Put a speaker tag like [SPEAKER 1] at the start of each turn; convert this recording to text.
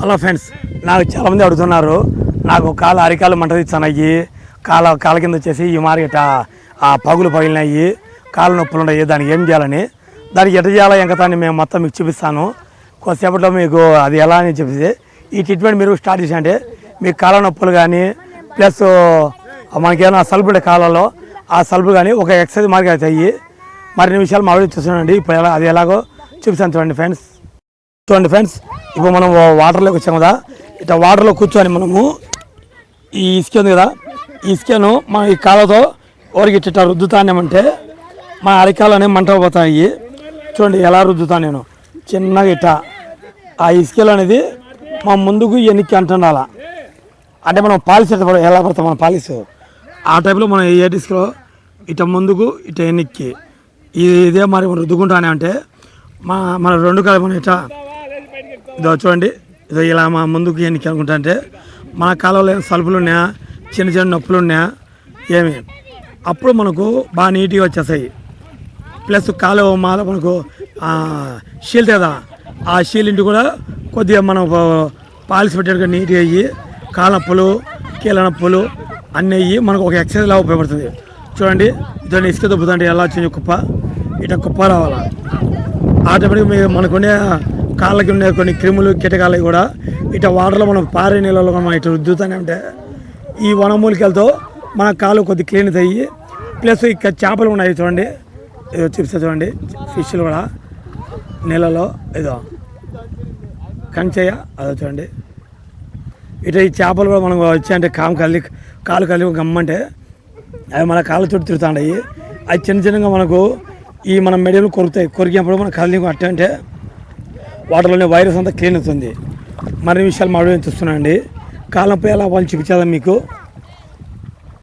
[SPEAKER 1] Hello friends, నాకు చాలామంది అడుగుతున్నారు. నాకు అరికాలు మంట తెచ్చానయ్యి, కాళ్ళ కింద వచ్చేసి ఈ మార్కెట్ ఆ పగులు పగిలినాయి, కాళ్ళ నొప్పులు ఉన్నాయి, దానికి ఏం చేయాలని, దానికి ఎట్లా చేయాలో ఎంకతాన్ని మేము మొత్తం మీకు చూపిస్తాను. కొద్దిసేపట్లో మీకు అది ఎలా అని చెప్పేసి ఈ ట్రీట్మెంట్ మీరు స్టార్ట్ చేసారంటే మీకు కాళ్ళ నొప్పులు కానీ ప్లస్ మనకేమైనా సలుపు ఉండే కాళ్ళలో ఆ సలుపు కానీ ఒక ఎక్సర్సైజ్ మార్కెట్ అవుతాయి. మరిన్ని విషయాలు మా వీడియో చూస్తున్నాండి. ఇప్పుడు అది ఎలాగో చూపిస్తాను చూడండి ఫ్రెండ్స్. ఇప్పుడు మనం వాటర్లోకి వచ్చాం కదా, ఇట్లా వాటర్లో కూర్చొని మనము ఈ ఇసుక ఉంది కదా, ఈ ఇసుకను మనం ఈ కాళ్ళతో ఓరికి ఇట్లా రుద్దుతానేమంటే మా అరికాలు అనేవి మంట పోతాయి. చూడండి ఎలా రుద్దుతాను నేను చిన్నగా ఇట్లా. ఆ ఇసుకలు అనేది మా ముందుకు ఎన్నికి అంటుండాల, అంటే మనం పాలిస్ ఎలా పడతాం మన పాలిస్ ఆ టైప్లో మనం ఏ ఇసుకలో ఇట్లా ముందుకు ఇట్లా ఎన్నికి ఇదే మరి రుద్దుకుంటానే అంటే మన రెండు కాలు మనం ఇట్లా ఇదో చూడండి, ఇదో ఇలా మా ముందుకు ఎన్నికి అనుకుంటా అంటే మన కాలంలో ఏమైనా సలుపులు ఉన్నాయా, చిన్న చిన్న నొప్పులు ఉన్నాయా ఏమి, అప్పుడు మనకు బాగా నీట్గా వచ్చేస్తాయి. ప్లస్ కాలు మాల మనకు షీల్ కదా, ఆ షీల్ ఇంటి కూడా కొద్దిగా మనం పాలిసి పెట్టేట్టుగా నీట్గా అయ్యి కాళ్ళ నొప్పులు కీళ్ళ నొప్పులు అన్నీ అయ్యి మనకు ఒక ఎక్సర్సైజ్ లాగా ఉపయోగపడుతుంది. చూడండి ఇదో ఇసుక దొబ్బుతుంటే ఎలా వచ్చింది కుప్ప, ఇట్లా కుప్ప రావాలా. ఆటోమేటిక్గా మనకుండే కాళ్ళకి ఉండే కొన్ని క్రిములు కీటకాలు కూడా ఇట్లా వాటర్లో మనం పారే నీళ్ళలో మనం ఇట్లా రుద్దుతూనే ఉంటే ఈ వనమూలికలతో మన కాళ్ళు కొద్ది క్లీన్ అయ్యి, ప్లస్ ఇక్కడ చేపలు ఉన్నాయి చూడండి, ఏదో చిప్స్ చూడండి, ఫిష్లు కూడా నీళ్ళలో ఏదో కంచెయ్య అదో చూడండి. ఇట్లా ఈ చేపలు కూడా మనం వచ్చాయంటే కాలు కలిగి గమ్మంటే అవి మన కాళ్ళ చుట్టూ తిరుగుతాయి. అవి చిన్న చిన్నగా మనకు ఈ మన మెడలు కొరికినప్పుడు మన కళ్ళు అట్టే అంటే వాటర్లోనే వైరస్ అంతా క్లీన్ అవుతుంది. మరిన్ని విషయాలు మా వీడియో చూస్తున్నాండి. కాళ్ళపై ఎలా వాళ్ళు చూపించేదా మీకు.